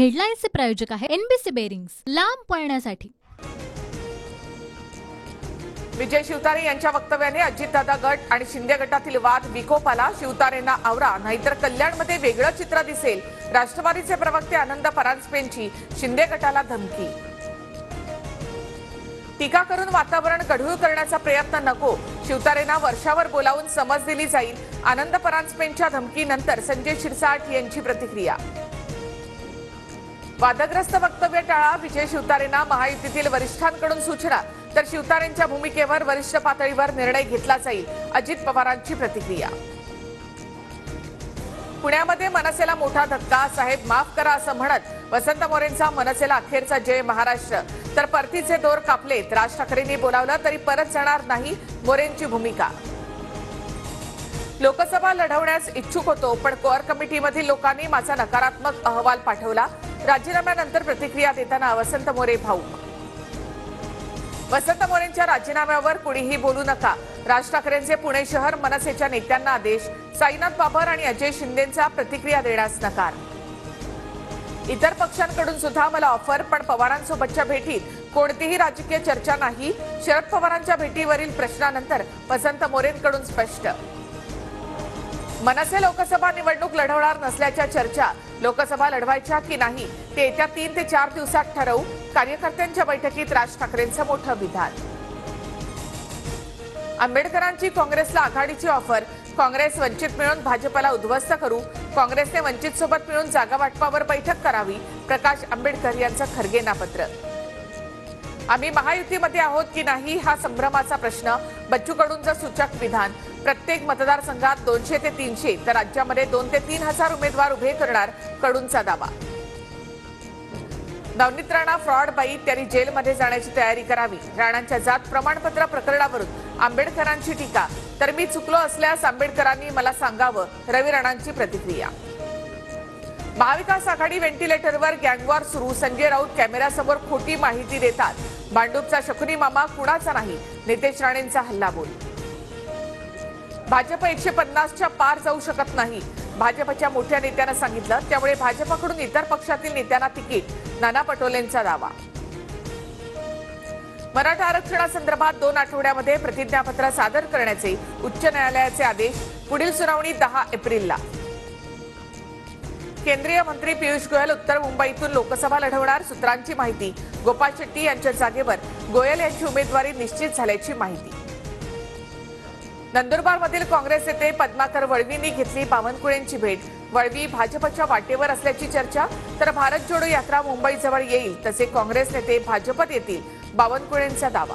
हेडलाईन्सचे प्रायोजक आहे NBC bearings, लांब पळण्यासाठी। विजय शिवतारे यांच्या वक्तव्याने अजितदादा गट आणि शिंदे गटातील वाद विकोपाला। शिवतारेंना आवरा नाहीतर कल्याणमध्ये वेगळं चित्र दिसेल। राष्ट्रवादीचे प्रवक्ते आनंद परांजपेंची शिंदे गटाला धमकी। टीका करून वातावरण गढूळ करण्याचा प्रयत्न नको, शिवतारेंना वर्षावर बोलावून समज दिली जाईल। आनंद परांजपेंच्या धमकीनंतर संजय शिरसाट यांची प्रतिक्रिया। वादग्रस्त वक्तव्य टाळा, विजय शिवतारेंना महायुतीतील वरिष्ठांकडून सूचना। तर शिवतारेंच्या भूमिकेवर वरिष्ठ पातळीवर निर्णय घेतला जाईल, अजित पवारांची प्रतिक्रिया। पुण्यामध्ये मनसेला मोठा धक्का, साहेब माफ करा असं म्हणत वसंत मोरेंचा मनसेला अखेरचा जय महाराष्ट्र। तर परतीचे दोर कापलेत, राज ठाकरेंनी बोलावलं तरी परत जाणार नाही, मोरेंची भूमिका। लोकसभा लढवण्यास इच्छुक होतो पण कोअर कमिटीमधील लोकांनी माझा नकारात्मक अहवाल पाठवला। राजीनाम्यानंतर प्रतिक्रिया देताना वसंत मोरे भाऊक। वसंत मोरेंच्या राजीनाम्यावर कुणीही बोलू नका, राज ठाकरेंचे पुणे शहर मनसेच्या नेत्यांना आदेश। साईनाथ बाबर आणि अजय शिंदेंचा प्रतिक्रिया देण्यास नकार। इतर पक्षांकडून सुद्धा मला ऑफर, पण पवारांसोबतच्या भेटीत कोणतीही राजकीय चर्चा नाही। शरद पवारांच्या भेटीवरील प्रश्नानंतर वसंत मोरेंकडून स्पष्ट। मनसे लोकसभा निवडणूक लढवणार नसल्याच्या चर्चा, लोकसभा लढवायच्या की नाही ते येत्या 3 ते 4 दिवसात ठरवू। कार्यकर्त्यांच्या बैठकीत राज ठाकरेंचं मोठं विधान। आंबेडकरांची काँग्रेसला आघाडीची ऑफर, काँग्रेस वंचित मिळून भाजपला उद्ध्वस्त करू। काँग्रेसने वंचित सोबत मिळून जागा वाटपावर बैठक करावी, प्रकाश आंबेडकर यांचं खरगेंना पत्र। आम्ही महायुतीमध्ये आहोत की नाही हा संभ्रमाचा प्रश्न, बच्चू कडूंचं सूचक विधान। प्रत्येक मतदारसंघात 200 ते 300 तर राज्यामध्ये 2 ते 3 हजार उमेदवार उभे करणार, कडूंचा दावा। नवनीत राणा फ्रॉड बाई, त्यांनी जेलमध्ये जाण्याची तयारी करावी। राणांच्या जात प्रमाणपत्र प्रकरणावरून आंबेडकरांची टीका, तर मी चुकलो असल्यास आंबेडकरांनी मला सांगावं, रवी राणांची प्रतिक्रिया। महाविकास आघाडी व्हेंटिलेटरवर गँगवॉर सुरू, संजय राऊत कॅमेऱ्यासमोर खोटी माहिती देतात। भांडूपचा शकुनी मामा कुणाचा नाही, नितेश राणेंचा हल्लाबोल। भाजप 150च्या पार जाऊ शकत नाही, भाजपच्या मोठ्या नेत्यानं सांगितलं, त्यामुळे भाजपकडून इतर पक्षातील नेत्यांना तिकीट, नाना पटोलेंचा दावा। मराठा आरक्षणासंदर्भात 2 आठवड्यामध्ये प्रतिज्ञापत्र सादर करण्याचे उच्च न्यायालयाचे आदेश, पुढील सुनावणी 10 एप्रिलला। केंद्रीय मंत्री पियुष गोयल उत्तर मुंबईतून लोकसभा लढवणार, सूत्रांची माहिती। गोपाळ शेट्टी यांच्या जागेवर गोयल यांची उमेदवारी निश्चित झाल्याची माहिती। नंदुरबारमधील काँग्रेस नेते पद्माकर वळवींनी घेतली बावनकुळेंची भेट, वळवी भाजपच्या वाटेवर असल्याची चर्चा। तर भारत जोडो यात्रा मुंबईजवळ येईल, तसे काँग्रेस नेते भाजपत येतील, बावनकुळेंचा दावा।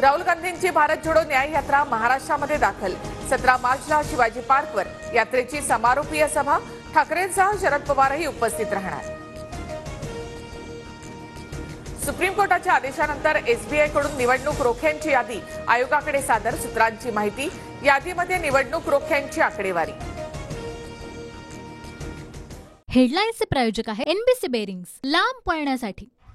राहुल गांधींची भारत जोडो न्याय यात्रा महाराष्ट्रामध्ये दाखल, 17 मार्चला शिवाजी पार्कवर यात्रेची समारोपीय सभा। ठाकरेंसह शरद पवारही उपस्थित राहणार। सुप्रीम कोर्टाच्या आदेशानंतर एसबीआयकडून निवडणूक रोख्यांची यादी आयोगाकडे सादर, सूत्रांची माहिती। यादीमध्ये निवडणूक रोख्यांची आकडेवारी। हेडलाईन्सचे प्रायोजक आहे एनबीसी बेरिंग्स, लांब पळण्यासाठी।